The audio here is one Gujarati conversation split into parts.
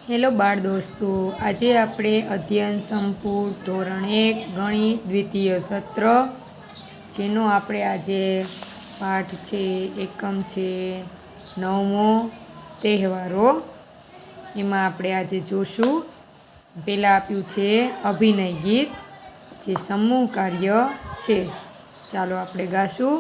હેલો બાળ દોસ્તો, આજે આપણે અધ્યયન સંપૂર્ણ ધોરણ 1 ગણિત દ્વિતીય સત્ર, જેનો આપણે આજે પાઠ છે, એકમ છે 9મો તહેવારો. એમાં આપણે આજે જોશું. પહેલાં આપ્યું છે અભિનય ગીત, જે સમૂહ કાર્ય છે. ચાલો આપણે ગાશું.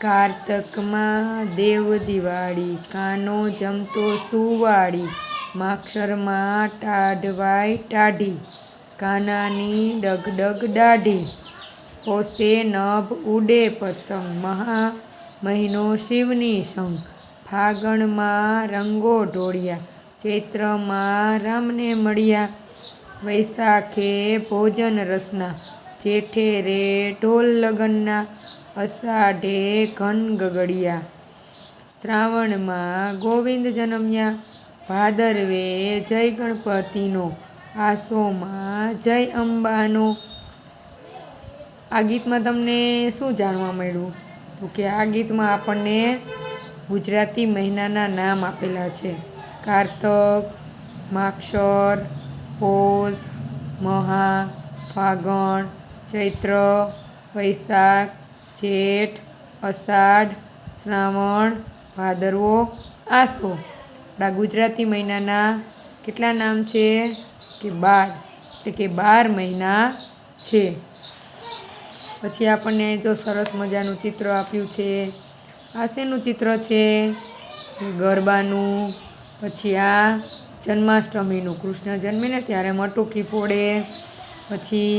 કારતકમાં દેવ દિવાળી, કાનો જમતો સુવાળી, માક્ષરમાં ટાઢવાય ટાઢી, કાનાની ડગડગ દાઢી, પોસે નભ ઉડે પતંગ, મહા મહિનો શિવની સંગ, ફાગણમાં રંગો ઢોળ્યા, ચૈત્રમાં રામને મળ્યા, વૈશાખે ભોજન રસના, જેઠે રે ઢોલ લગનના, અષાઢે ઘન ગગડિયા, શ્રાવણમાં ગોવિંદ જન્મ્યા, ભાદરવે જય ગણપતિનો, આસોમાં જય અંબાનો. આ ગીતમાં તમને શું જાણવા મળ્યું? તો કે આ ગીતમાં આપણને ગુજરાતી મહિનાના નામ આપેલા છે. કારતક, માક્ષર, પોષ, મહા, ફાગણ, ચૈત્ર, વૈશાખ, જેઠ, અષાઢ, શ્રાવણ, ભાદરવો, આસો. આપણા ગુજરાતી મહિનાના કેટલા નામ છે? કે 12. એટલે કે 12 મહિના છે. પછી આપણને જો સરસ મજાનું ચિત્ર આપ્યું છે. આ શેનું ચિત્ર છે? ગરબાનું. પછી આ જન્માષ્ટમીનું, કૃષ્ણ જન્મે ને ત્યારે મટુકી ફોડે. પછી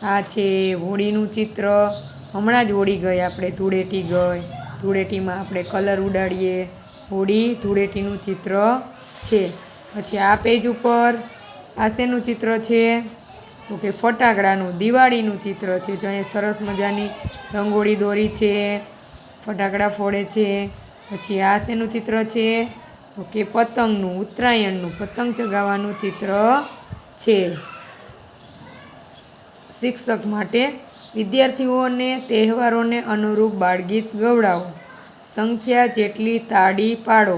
આ છે હોળીનું ચિત્ર. હમણાં જ હોળી ગઈ, આપણે ધૂળેટી ગઈ. ધૂળેટીમાં આપણે કલર ઉડાડીએ. હોળી ધૂળેટીનું ચિત્ર છે. પછી આ પેજ ઉપર આ શેનું ચિત્ર છે? તો કે ફટાકડાનું, દિવાળીનું ચિત્ર છે. જો અહીંયા સરસ મજાની રંગોળી દોરી છે, ફટાકડા ફોડે છે. પછી આ શેનું ચિત્ર છે? તો કે પતંગનું, ઉત્તરાયણનું, પતંગ ચગાવવાનું ચિત્ર છે. શિક્ષક માટે વિદ્યાર્થીઓને તહેવારોને અનુરૂપ બાળગીત ગવડાવો. સંખ્યા જેટલી તાળી પાડો.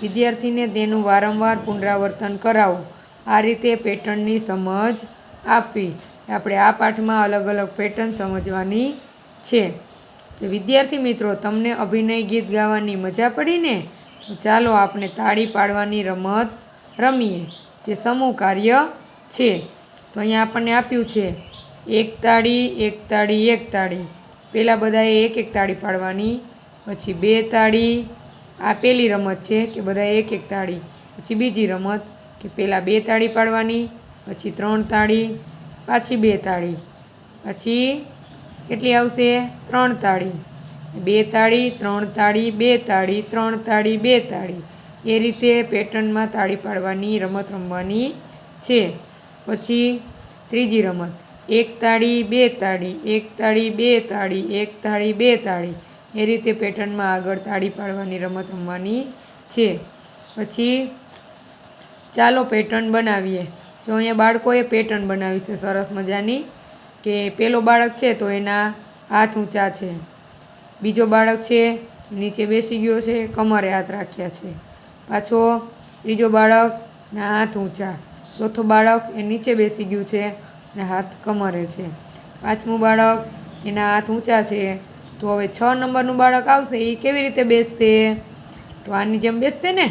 વિદ્યાર્થીને તેનું વારંવાર પુનરાવર્તન કરાવો. આ રીતે પેટર્નની સમજ આપવી. આપણે આ પાઠમાં અલગ અલગ પેટર્ન સમજવાની છે. તો વિદ્યાર્થી મિત્રો, તમને અભિનય ગીત ગાવાની મજા પડી ને? તો ચાલો આપણે તાળી પાડવાની રમત રમીએ, જે સમૂહ કાર્ય છે. તો અહીંયા આપણને આપ્યું છે એક તાળી, એક તાળી, એક તાળી. પહેલાં બધાએ એક એક તાળી પાડવાની. પછી 2 તાળી. આ પહેલી રમત છે કે બધાએ એક એક તાળી. પછી બીજી રમત કે પહેલાં 2 તાળી પાડવાની, પછી 3 તાળી, પાછી 2 તાળી, પછી કેટલી આવશે? 3 તાળી. 2 તાળી, 3 તાળી, 2 તાળી, 3 તાળી, 2 તાળી. એ રીતે પેટર્નમાં તાળી પાડવાની રમત રમવાની છે. પછી ત્રીજી રમત, 1 તાળી, 2 તાળી, 1 તાળી, 2 તાળી, 1 તાળી, 2 તાળી. એ રીતે પેટર્નમાં આગળ તાળી પાડવાની રમત રમવાની છે. પછી ચાલો પેટર્ન બનાવીએ. જો અહીંયા બાળકોએ પેટર્ન બનાવી છે સરસ મજાની. કે પહેલો બાળક છે તો એના હાથ ઊંચા છે. બીજો બાળક છે નીચે બેસી ગયો છે, કમરે હાથ રાખ્યા છે. પાછો ત્રીજો બાળકના હાથ ઊંચા. ચોથો બાળક એ નીચે બેસી ગયું છે અને હાથ કમરે છે. પાંચમું બાળક, એના હાથ ઊંચા છે. તો હવે 6 નંબરનું બાળક આવશે, એ કેવી રીતે બેસશે? તો આની જેમ બેસશે ને,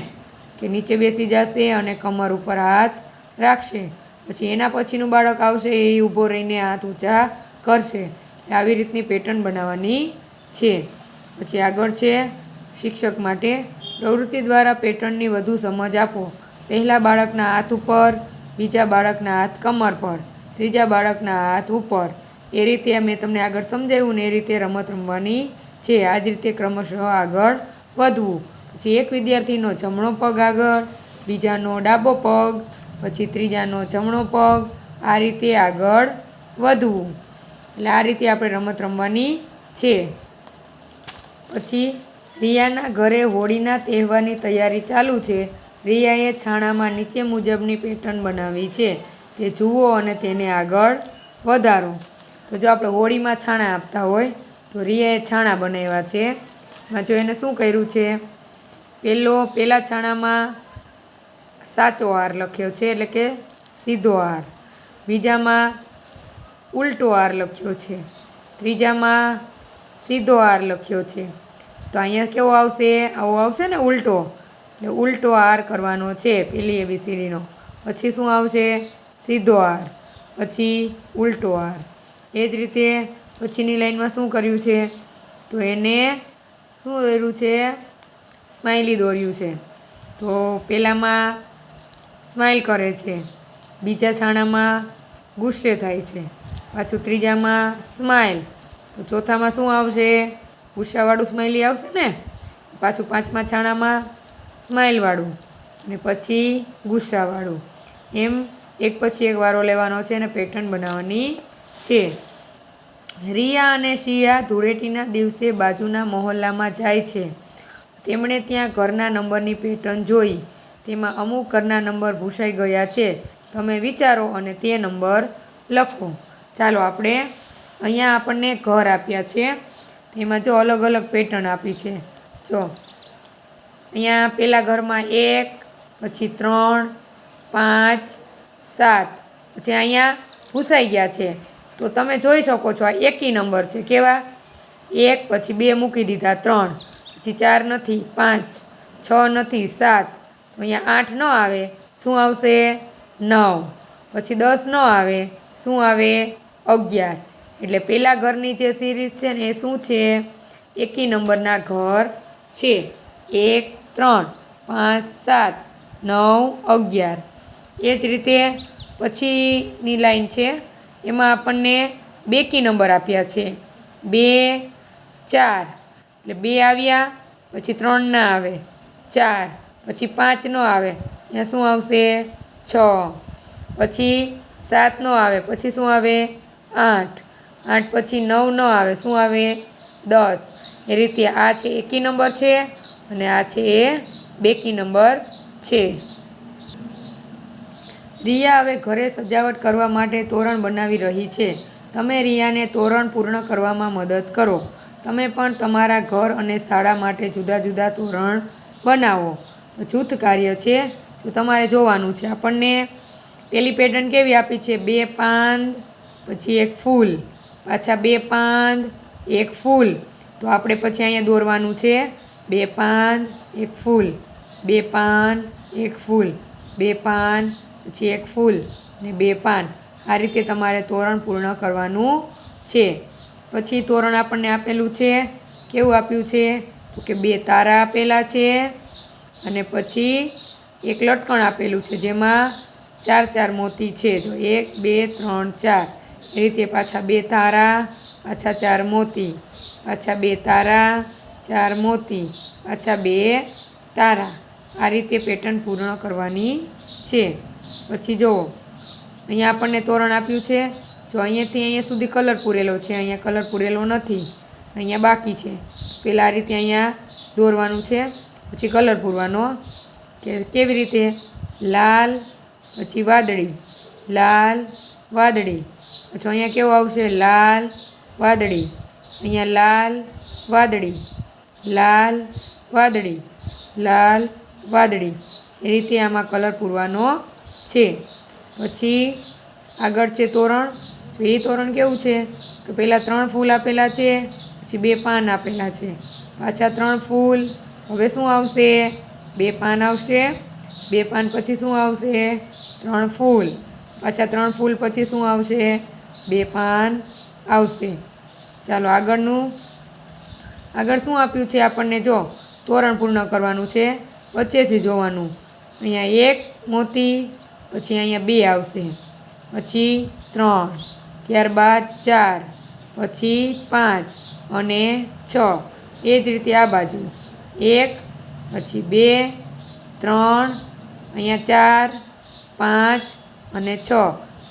કે નીચે બેસી જશે અને કમર ઉપર હાથ રાખશે. પછી એના પછીનું બાળક આવશે, એ ઊભો રહીને હાથ ઊંચા કરશે. આવી રીતની પેટર્ન બનાવવાની છે. પછી આગળ છે શિક્ષક માટે પ્રવૃત્તિ દ્વારા પેટર્નની વધુ સમજ આપો. પહેલા બાળકના હાથ ઉપર, બીજા બાળકના હાથ કમર પર, ત્રીજા બાળકના હાથ ઉપર. એ રીતે મેં તમને આગળ સમજાવ્યું ને એ રીતે રમત રમવાની છે. આ જ રીતે ક્રમશઃ આગળ વધવું. પછી એક વિદ્યાર્થીનો જમણો પગ આગળ, બીજાનો ડાબો પગ, પછી ત્રીજાનો જમણો પગ. આ રીતે આગળ વધવું. એટલે આ રીતે આપણે રમત રમવાની છે. પછી રિયાના ઘરે હોળીના તહેવારની તૈયારી ચાલુ છે. રિયાએ છાણામાં નીચે મુજબની પેટર્ન બનાવી છે. તે જુઓ અને તેને આગળ વધારો. તો જો આપણે હોળીમાં છાણા આપતા હોય તો રિયાએ છાણા બનાવ્યા છે. એમાં જો એને શું કર્યું છે? પહેલા છાણામાં સાચો હાર લખ્યો છે, એટલે કે સીધો હાર. બીજામાં ઉલટો હાર લખ્યો છે. ત્રીજામાં સીધો હાર લખ્યો છે. તો અહીંયા કેવો આવશે? આવો આવશે ને ઉલટો, એટલે ઉલટો હાર કરવાનો છે પેલી ABCDનો. પછી શું આવશે? સીધો હાર, પછી ઉલટો હાર. એ જ રીતે પછીની લાઈનમાં શું કર્યું છે? તો એને શું દોર્યું છે? સ્માઇલી દોર્યું છે. તો પહેલામાં સ્માઇલ કરે છે, બીજા છાણામાં ગુસ્સે થાય છે, પાછું ત્રીજામાં સ્માઇલ, તો ચોથામાં શું આવશે? ગુસ્સાવાળું સ્માઇલી આવશે ને. પાછું પાંચમા છાણામાં સ્માઇલવાળું, અને પછી ગુસ્સાવાળું. એમ એક પછી એક વારો લેવાનો છે અને પેટર્ન બનાવવાની છે. રિયા અને શિયા ધૂળેટીના દિવસે બાજુના મહોલ્લામાં જાય છે. તેમણે ત્યાં ઘરના નંબરની પેટર્ન જોઈ. તેમાં અમુક ઘરના નંબર ભૂસાઈ ગયા છે. તમે વિચારો અને તે નંબર લખો. ચાલો આપણે અહીંયા આપણને ઘર આપ્યા છે, તેમાં જો અલગ અલગ પેટર્ન આપી છે. જો અહીંયા પહેલા ઘરમાં 1, પછી 3, 5, 7, પછી અહીંયા ભૂસાઈ ગયા છે. તો તમે જોઈ શકો છો આ એકી નંબર છે. કેવા? 1, પછી 2 મૂકી દીધા, 3, પછી 4 નથી, 5, 6 નથી, 7, તો અહીંયા 8 ન આવે, શું આવશે? 9, પછી 10 ન આવે, શું આવે? 11. એટલે પહેલાં ઘરની જે સિરીઝ છે ને એ શું છે? એકી નંબરના ઘર છે. 1, 3, 5, 7, 9, 11. એ જ રીતે પછીની લાઈન છે, એમાં આપણને બેકી નંબર આપ્યા છે. 2, 4, એટલે 2 આવ્યા, પછી 3 ના આવે, 4, પછી 5 નો આવે, અહીંયા શું આવશે? 6, પછી 7 નો આવે, પછી શું આવે? 8, 8 પછી 9 ન આવે, શું આવે? 10. એ રીતે આ છે એકી નંબર છે અને આ છે એ બેકી નંબર છે. રિયા હવે ઘરે સજાવટ કરવા માટે તોરણ બનાવી રહી છે. તમે રિયાને તોરણ પૂર્ણ કરવામાં મદદ કરો. તમે પણ તમારા ઘર અને શાળા માટે જુદા જુદા તોરણ બનાવો. જૂથ કાર્ય છે, તો તમારે જોવાનું છે. આપણને પેલી પેટર્ન કેવી આપી છે? 2 પાંદ, પછી 1 ફૂલ, પાછા 2 પાંદ, 1 ફૂલ. તો આપણે પછી અહીંયા દોરવાનું છે 2 પાંદ, 1 ફૂલ, 2 પાન, 1 ફૂલ, 2 પાન, પછી 1 ફૂલ ને 2 પાન. આ રીતે તમારે તોરણ પૂર્ણ કરવાનું છે. પછી તોરણ આપણને આપેલું છે, કેવું આપ્યું છે? તો કે 2 તારા આપેલા છે અને પછી એક લટકણ આપેલું છે જેમાં 4 4 મોતી છે. જો 1, 2, 3, 4. એ રીતે પાછા 2 તારા, પાછા 4 મોતી, પાછા 2 તારા, 4 મોતી, પાછા 2 તારા. આ રીતે પેટર્ન પૂર્ણ કરવાની છે. પછી જુઓ અહીંયા આપણને તોરણ આપ્યું છે. જો અહીંયાથી અહીંયા સુધી કલર પૂરેલો છે, અહીંયા કલર પૂરેલો નથી, અહીંયા બાકી છે. પહેલાં આ રીતે અહીંયા દોરવાનું છે, પછી કલર પૂરવાનો. કે કેવી રીતે? લાલ, પછી વાદળી, લાલ, વાદળી. પછી અહીંયા કેવું આવશે? લાલ, વાદળી, અહીંયા લાલ, વાદળી, લાલ, વાદળી, લાલ, વાદળી. એ રીતે આમાં કલર પૂરવાનો છે. પછી આગળ છે તોરણ. તો એ તોરણ કેવું છે? તો પહેલાં 3 ફૂલ આપેલા છે, પછી 2 પાન આપેલા છે, પાછા 3 ફૂલ. હવે શું આવશે? 2 પાન આવશે, 2 પાન પછી શું આવશે? 3 ફૂલ, પાછા 3 ફૂલ પછી શું આવશે? 2 પાન આવશે. ચાલો આગળ શું આપ્યું છે આપણને? જો તોરણ પૂર્ણ કરવાનું છે, વચ્ચેથી જોવાનું. અહીંયા 1 મોતી, પછી અહીંયા 2 આવશે, પછી 3, ત્યારબાદ 4, પછી 5 અને 6. એ જ રીતે આ બાજુ 1, પછી 2, 3, અહીંયા 4, 5 અને 6.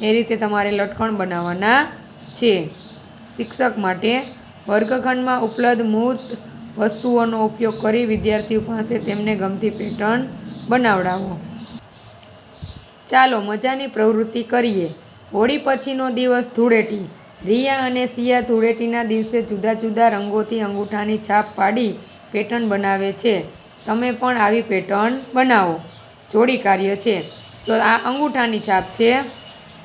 એ રીતે તમારે લટકણ બનાવવાના છે. શિક્ષક માટે વર્ગખંડમાં ઉપલબ્ધ મૂર્ત વસ્તુઓનો ઉપયોગ કરી વિદ્યાર્થીઓ પાસે તેમને ગમતી પેટર્ન બનાવડાવો. ચાલો મજાની પ્રવૃત્તિ કરીએ. હોળી પછીનો દિવસ ધૂળેટી. રિયા અને શિયા ધૂળેટીના દિવસે જુદા જુદા રંગોથી અંગૂઠાની છાપ પાડી પેટર્ન બનાવે છે. તમે પણ આવી પેટર્ન બનાવો. જોડી કાર્ય છે. તો આ અંગૂઠાની છાપ છે.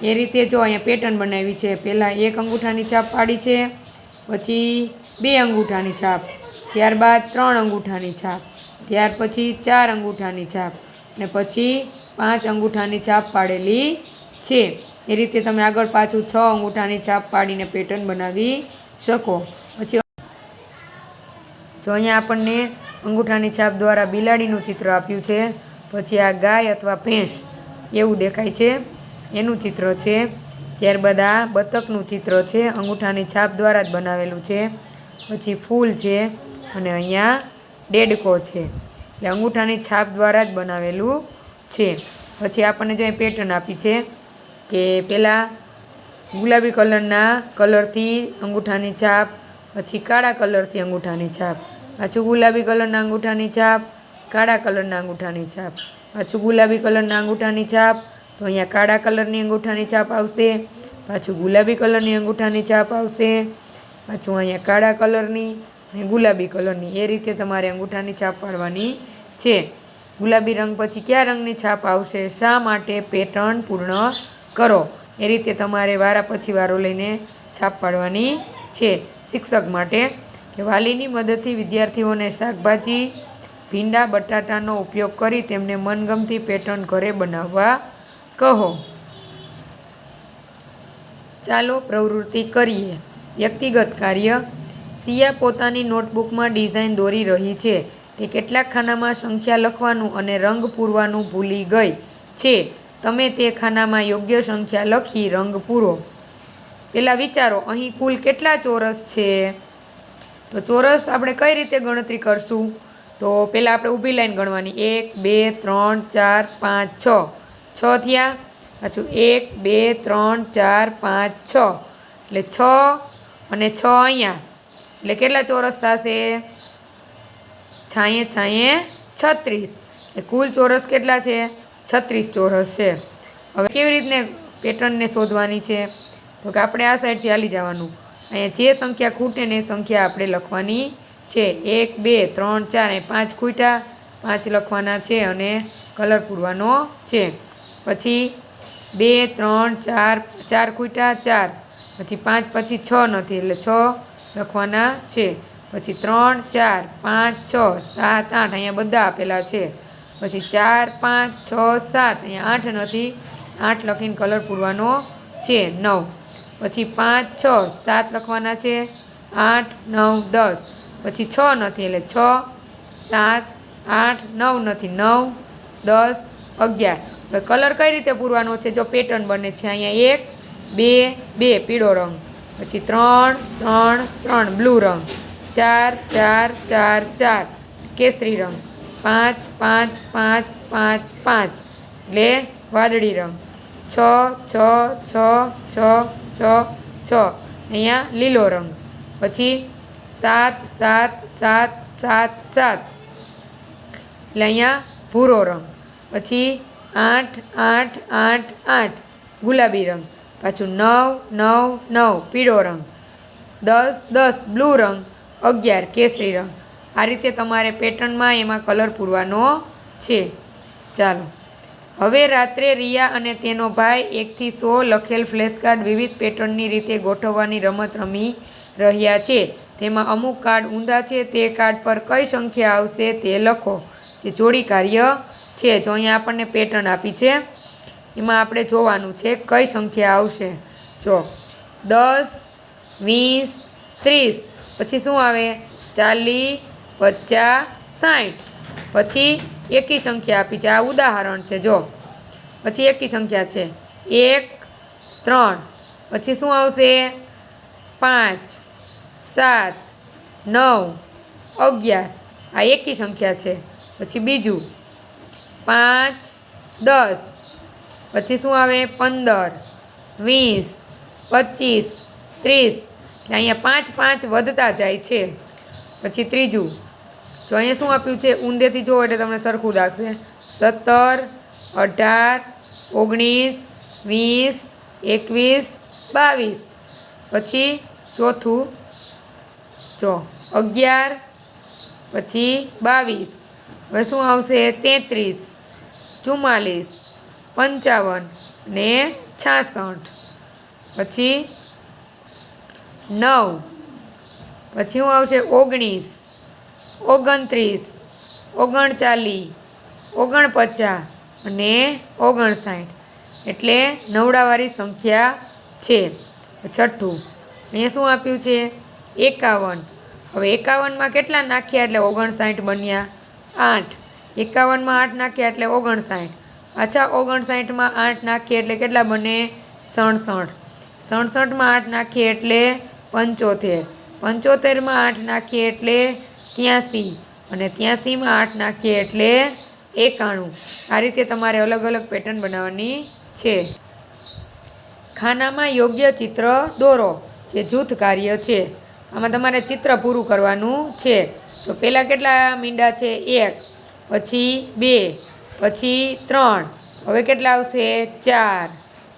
એ રીતે જો અહીંયા પેટર્ન બનાવી છે. પહેલાં એક અંગૂઠાની છાપ પાડી છે, પછી 2 અંગૂઠાની છાપ, ત્યારબાદ 3 અંગૂઠાની છાપ, ત્યાર પછી 4 અંગૂઠાની છાપ ને પછી 5 અંગૂઠાની છાપ પાડેલી છે. એ રીતે તમે આગળ પાછું 6 અંગૂઠાની છાપ પાડીને પેટર્ન બનાવી શકો. પછી જો અહીંયા આપણને અંગૂઠાની છાપ દ્વારા બિલાડીનું ચિત્ર આપ્યું છે. પછી આ ગાય અથવા ભેંસ એવું દેખાય છે, એનું ચિત્ર છે. ત્યારબાદ આ બતકનું ચિત્ર છે, અંગૂઠાની છાપ દ્વારા જ બનાવેલું છે. પછી ફૂલ છે અને અહીંયા દેડકો છે, એટલે અંગૂઠાની છાપ દ્વારા જ બનાવેલું છે. પછી આપણને જો પેટર્ન આપી છે કે પહેલાં ગુલાબી કલરથી અંગૂઠાની છાપ, પછી કાળા કલરથી અંગૂઠાની છાપ, પાછું ગુલાબી કલરના અંગૂઠાની છાપ, કાળા કલરના અંગૂઠાની છાપ, પાછું ગુલાબી કલરના અંગૂઠાની છાપ, તો અહીંયા કાળા કલરની અંગૂઠાની છાપ આવશે, પાછું ગુલાબી કલરની અંગૂઠાની છાપ આવશે, પાછું અહીંયા કાળા કલરની અને ગુલાબી કલરની. એ રીતે તમારે અંગૂઠાની છાપ પાડવાની છે. ગુલાબી રંગ પછી કયા રંગની છાપ આવશે, શા માટે, પેટર્ન પૂર્ણ કરો. એ રીતે તમારે વારા પછી વારો લઈને છાપ પાડવાની છે. શિક્ષક માટે કે વાલીની મદદથી વિદ્યાર્થીઓને શાકભાજી, ભીંડા, બટાટાનો ઉપયોગ કરી તેમને મનગમતી પેટર્ન ઘરે બનાવવા કહો. ચાલો પ્રવૃત્તિ કરીએ. વ્યક્તિગત કાર્ય. સિયા પોતાની નોટબુકમાં ડિઝાઇન દોરી રહી છે. તે કેટલાક ખાનામાં સંખ્યા લખવાનું અને રંગ પૂરવાનું ભૂલી ગઈ છે. તમે તે ખાનામાં યોગ્ય સંખ્યા લખી રંગ પૂરો. પહેલાં વિચારો, અહીં કુલ કેટલા ચોરસ છે? તો ચોરસ આપણે કઈ રીતે ગણતરી કરશું? તો પહેલાં આપણે ઊભી લાઈન ગણવાની. 1 2 3 4 5 6 6 થયા. પાછું 1 2 3 4 5 6 એટલે 6 અને 6 અહીંયા, એટલે કેટલા ચોરસ થશે? છાંયે 36. એટલે કુલ ચોરસ કેટલા છે? 36 ચોરસ છે. હવે કેવી રીતને પેટર્નને શોધવાની છે? તો કે આપણે આ સાઈડથી હાલી જવાનું. અહીંયા જે સંખ્યા ખૂટે ને એ સંખ્યા આપણે લખવાની છે. 1 2 3 4 અને 5 ખૂટ્યા, 5 લખવાના છે અને કલર પૂરવાનો છે. પછી 2 3 4 4 ખૂટ્યા 4, પછી 5 પછી 6 નથી એટલે 6 લખવાના છે. પછી 3 4 5 6 7 8 અહીંયા બધા આપેલા છે. પછી 4 5 6 7 અહીંયા 8 નથી, 8 લખીને કલર પૂરવાનો છે. 9 પછી 5 6 7 લખવાના છે. 8 9 10 પછી 6 નથી એટલે 6 7 8 9 નથી, 9 10 11. હવે કલર કઈ રીતે પૂરવાનો છે? જો પેટર્ન બને છે અહીંયા 1 2 2 પીળો રંગ, પછી 3 3 3 બ્લુ રંગ, 4 4 4 4 કેસરી રંગ, 5 5 5 5 5 એટલે વાદળી રંગ, 6 6 6 6 6 6 અહીંયા લીલો રંગ, પછી 7 7 7 7 7 એટલે અહીંયા ભૂરો રંગ, પછી 8 8 8 8 ગુલાબી રંગ, પાછું 9 9 9 પીળો રંગ, 10 10 બ્લુ રંગ, 11 કેસરી રંગ. આ રીતે તમારે પેટર્નમાં એમાં કલર પૂરવાનો છે. ચાલો હવે રાત્રે રિયા અને તેનો ભાઈ 1 થી 100 લખેલ ફ્લેશકાર્ડ વિવિધ પેટર્નની રીતે ગોઠવવાની રમત રમી રહ્યા છે. તેમાં અમુક કાર્ડ ઊંધા છે. તે કાર્ડ પર કઈ સંખ્યા આવશે તે લખો. જે જોડી કાર્ય છે. જો અહીંયા આપણને પેટર્ન આપી છે, એમાં આપણે જોવાનું છે કઈ સંખ્યા આવશે. જો 10 20 30 પછી શું આવે? 40 50 60. પછી એકી સંખ્યા આપી છે, આ ઉદાહરણ છે. જો પછી એકી સંખ્યા છે 1 3, પછી શું આવશે? 5 7 9 11, આ એકી સંખ્યા છે. પછી બીજું 5 10, પછી શું આવે? 15 20 25 30. એટલે અહીંયા 5 5 વધતા જાય છે. પછી ત્રીજું, જો અહીંયા શું આપ્યું છે? ઊંધેથી જુઓ એટલે તમને સરખું લાગશે. 17 18 19 20 21 22. પછી ચોથું જો 11 પછી 22, હવે શું આવશે? 33. 44, 55 ને 66. પછી 9, પછી શું આવશે 19, 29, 39, 49 અને 59. એટલે નવડાવાળી સંખ્યા છે. છઠ્ઠું અહીંયા શું આપ્યું છે 51. હવે 51માં કેટલા નાખ્યા એટલે 59 બન્યા 8. 51માં 8 નાખ્યા એટલે 59. પાછા 59માં 8 નાખીએ એટલે કેટલા બને 67. 67માં 8 નાખીએ એટલે 75. 75માં 8 નાખીએ એટલે 83 અને 83માં 8 નાખીએ એટલે 91. આ રીતે તમારે અલગ અલગ પેટર્ન બનાવવાની છે. ખાનામાં યોગ્ય ચિત્ર દોરો જે જૂથ કાર્ય છે. આમાં તમારે ચિત્ર પૂરું કરવાનું છે. તો પહેલાં કેટલા મીંડા છે 1, પછી 2, પછી 3, હવે કેટલા આવશે 4,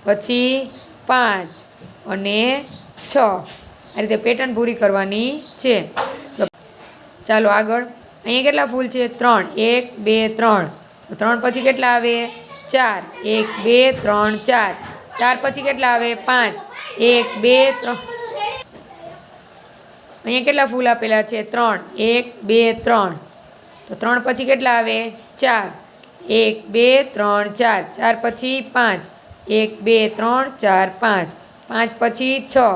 પછી 5 અને 6. આ રીતે પેટર્ન પૂરી કરવાની છે. તો ચાલો આગળ. અહીંયા કેટલા ફૂલ છે 3, 1, 2, 3. તો 3 પછી કેટલા આવે 4, 1, 2, 3, 4. 4 પછી કેટલા આવે 5, 1, 2, 3. અહીંયા કેટલા ફૂલ આપેલા છે 3, 1, 2, 3. તો 3 પછી કેટલા આવે 4, 1, 2, 3, 4. 4 પછી 5, 1, 2, 3, 4, 5. 5 પછી 6,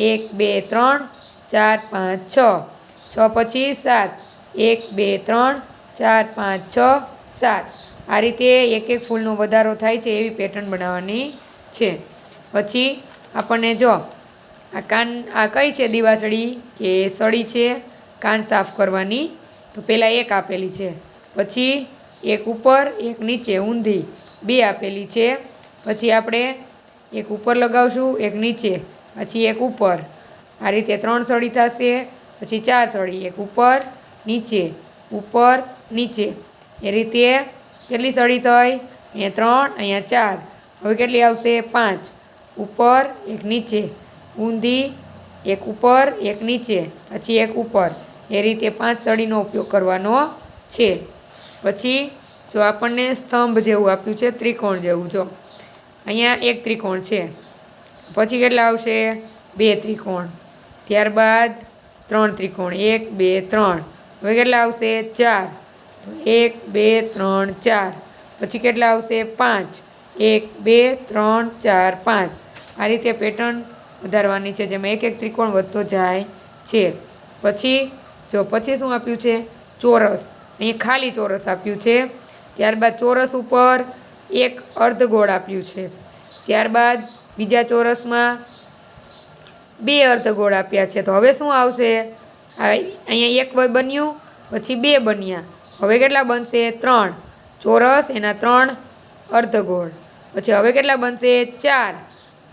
1, 2, 3, 4, 5, 6. 6 પછી 7, 1, 2, 3, 4, 5, 6, 7. આ રીતે એક એક ફૂલનો વધારો થાય છે એવી પેટર્ન બનાવવાની છે. પછી આપણને જો આ કાન આ કઈ છે દિવાસળી કે સળી છે કાન સાફ કરવાની. તો પહેલાં એક આપેલી છે, પછી એક ઉપર એક નીચે ઊંધી 2 આપેલી છે. પછી આપણે એક ઉપર લગાવશું એક નીચે પછી એક ઉપર. આ રીતે 3 સળી થશે. પછી 4 સળી એક ઉપર નીચે ઉપર નીચે. એ રીતે કેટલી સળી થઈ અહીંયા 3 અહીંયા 4. હવે કેટલી આવશે 5 ઉપર એક નીચે ઊંધી એક ઉપર એક નીચે પછી એક ઉપર. એ રીતે 5 સળીનો ઉપયોગ કરવાનો છે. પછી જો આપણને સ્તંભ જેવું આપ્યું છે ત્રિકોણ જેવું. જો અહીંયા એક ત્રિકોણ છે, પછી કેટલા આવશે 2 ત્રિકોણ, ત્યારબાદ 3 ત્રિકોણ 1, 2, 3. હવે કેટલા આવશે 4. તો 1, 2, 3, 4. પછી કેટલા આવશે 5, 1, 2, 3, 4, 5. આ રીતે પેટર્ન વધારવાની છે જેમાં એક એક ત્રિકોણ વધતો જાય છે. પછી જો પછી શું આપ્યું છે ચોરસ. અહીં ખાલી ચોરસ આપ્યું છે. ત્યારબાદ ચોરસ ઉપર એક અર્ધગોળ આપ્યું છે. ત્યારબાદ બીજા ચોરસમાં 2 અર્ધગોળ આપ્યા છે. તો હવે શું આવશે અહીંયા એક બન્યું પછી 2 બન્યા. હવે કેટલા બનશે 3 ચોરસ એના 3 અર્ધગોળ. પછી હવે કેટલા બનશે 4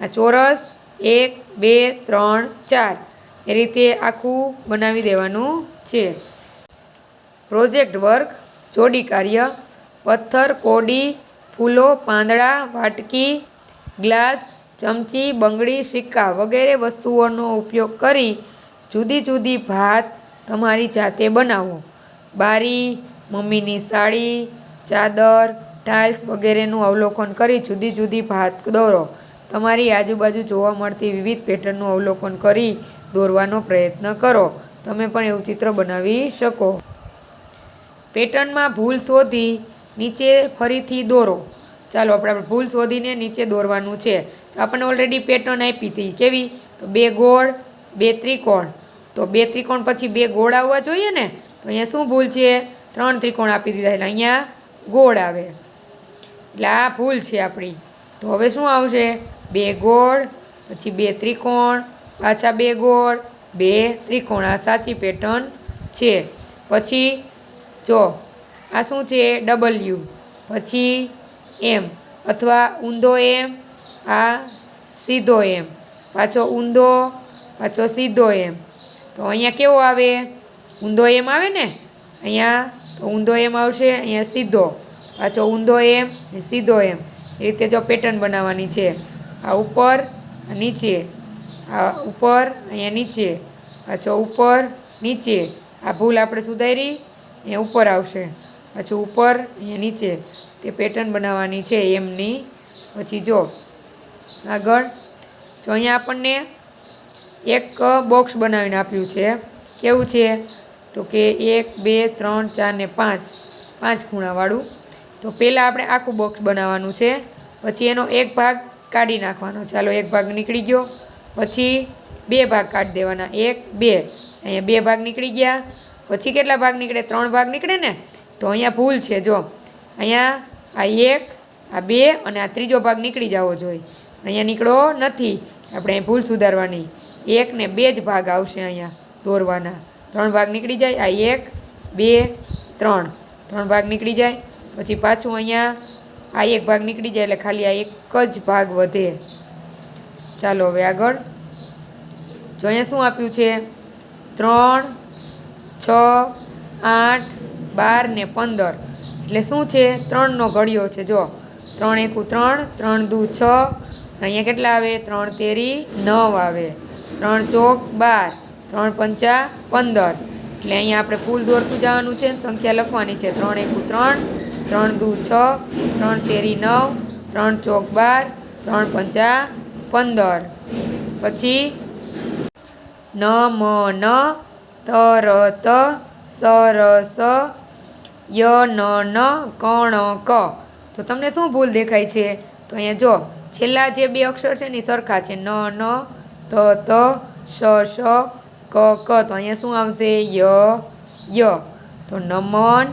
આ ચોરસ 1, 2, 3, 4. એ રીતે આખું બનાવી દેવાનું છે. પ્રોજેક્ટ વર્ક જોડી કાર્ય. પથ્થર, કોડી, ફૂલો, પાંદડા, વાટકી, ગ્લાસ, ચમચી, બંગડી, સિક્કા વગેરે વસ્તુઓનો ઉપયોગ કરી જુદી જુદી ભાત તમારી જાતે બનાવો. બારી, મમ્મીની સાડી, ચાદર, ટાઇલ્સ વગેરેનું અવલોકન કરી જુદી જુદી ભાત દોરો. તમારી આજુબાજુ જોવા મળતી વિવિધ પેટર્નનું અવલોકન કરી દોરવાનો પ્રયત્ન કરો. તમે પણ એવું ચિત્ર બનાવી શકો. પેટર્નમાં ભૂલ શોધી નીચે ફરીથી દોરો. ચાલો આપણે ભૂલ શોધીને નીચે દોરવાનું છે. આપણને ઓલરેડી પેટર્ન આપી હતી કેવી, તો 2 ગોળ 2 ત્રિકોણ. તો 2 ત્રિકોણ પછી 2 ગોળ આવવા જોઈએ ને. તો અહીંયા શું ભૂલ છે 3 ત્રિકોણ આપી દીધા એટલે અહીંયા ગોળ આવે એટલે આ ભૂલ છે આપણી. તો હવે શું આવશે 2 ગોળ પછી 2 ત્રિકોણ પાછા 2 ગોળ 2 ત્રિકોણ. આ સાચી પેટર્ન છે. પછી જો આ શું છે W પછી M અથવા ઊંધો M આ સીધો M પાછો ઊંધો પાછો સીધો M. તો અહીંયા કેવો આવે ઊંધો M આવે ને અહીંયા. તો ઊંધો M આવશે અહીંયા સીધો પાછો ઊંધો M સીધો M. એ રીતે જો પેટર્ન બનાવવાની છે. આ ઉપર નીચે આ ઉપર અહીંયા નીચે પાછો ઉપર નીચે. આ ભૂલ આપણે સુધારી એ ઉપર આવશે. પાછું ઉપર અહીંયા નીચે તે પેટર્ન બનાવવાની છે એમની. પછી જો આગળ જો અહીંયા આપણને એક બોક્સ બનાવીને આપ્યું છે. કેવું છે તો કે 1 2 3 4 ને 5 ખૂણાવાળું. તો પહેલાં આપણે આખું બોક્સ બનાવવાનું છે, પછી એનો એક ભાગ કાઢી નાખવાનો. ચાલો એક ભાગ નીકળી ગયો. પછી 2 ભાગ કાઢી દેવાના, 1 2. અહીંયા 2 ભાગ નીકળી ગયા. પછી કેટલા ભાગ નીકળે? 3 ભાગ નીકળે ને. તો અહીંયા ભૂલ છે, જો અહીંયા આ 1 આ 2 અને આ ત્રીજો ભાગ નીકળી જવો જોઈએ. અહીંયા નીકળો નથી. આપણે અહીં ભૂલ સુધારવાની. 1 ને 2 જ ભાગ આવશે અહીંયા દોરવાના. 3 ભાગ નીકળી જાય. આ 1 2 3 ભાગ નીકળી જાય. પછી પાછું અહીંયા આ એક ભાગ નીકળી જાય એટલે ખાલી આ એક જ ભાગ વધે. ચાલો હવે આગળ જો અહીંયા શું આપ્યું છે? 3 6 8 12 ને 15. એટલે શું છે? 3નો ઘડિયો છે. જો 3 એકુ 3 3 દુ 6. અહીંયા કેટલા આવે? 3 તેરી 9 આવે. 3 ચોક 12 3 પંચા 15. એટલે અહીંયા આપણે ફૂલ દોરતું જવાનું છે, સંખ્યા લખવાની છે. 3 એકુ 3 3 દુ 6 3 તેરી 9 3 ચોક 12 3 પંચા 15. પછી ન મ ન તરત સરસ ય ન ન કણ ક. તો તમને શું ભૂલ દેખાય છે? તો અહીંયા જો છેલ્લા જે 2 અક્ષર છે ને એ સરખા છે. ન ન ત ત શ શ ક ક. તો અહીંયા શું આવશે? ય. તો નમન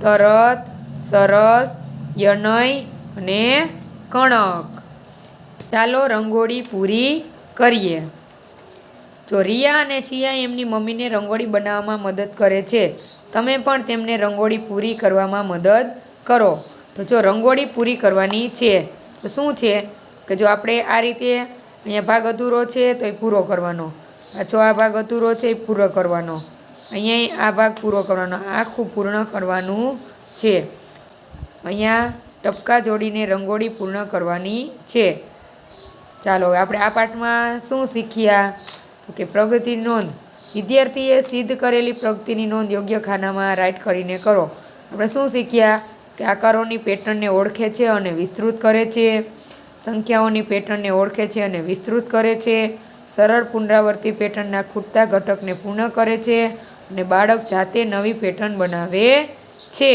તરત સરસ યનય અને કણક. ચાલો રંગોળી પૂરી કરીએ. જો રિયા અને શિયા એમની મમ્મીને રંગોળી બનાવવામાં મદદ કરે છે. તમે પણ તેમને રંગોળી પૂરી કરવામાં મદદ કરો. તો જો રંગોળી પૂરી કરવાની છે તો શું છે કે જો આપણે આ રીતે અહીંયા ભાગ અધૂરો છે તો એ પૂરો કરવાનો. પાછો આ ભાગ અધૂરો છે એ પૂરો કરવાનો. અહીંયા આ ભાગ પૂરો કરવાનો. આખું પૂર્ણ કરવાનું છે. અહીંયા ટપકા જોડીને રંગોળી પૂર્ણ કરવાની છે. ચાલો હવે આપણે આ પાઠમાં શું શીખ્યા તો કે પ્રગતિની નોંધ. વિદ્યાર્થીએ સિદ્ધ કરેલી પ્રગતિની નોંધ યોગ્ય ખાનામાં રાઇટ કરીને કરો. આપણે શું શીખ્યા કે આકારોની પેટર્નને ઓળખે છે અને વિસ્તૃત કરે છે. સંખ્યાઓની પેટર્નને ઓળખે છે અને વિસ્તૃત કરે છે. સરળ પુનરાવર્તી પેટર્નના ખૂટતા ઘટકને પૂર્ણ કરે છે અને બાળક જાતે નવી પેટર્ન બનાવે છે.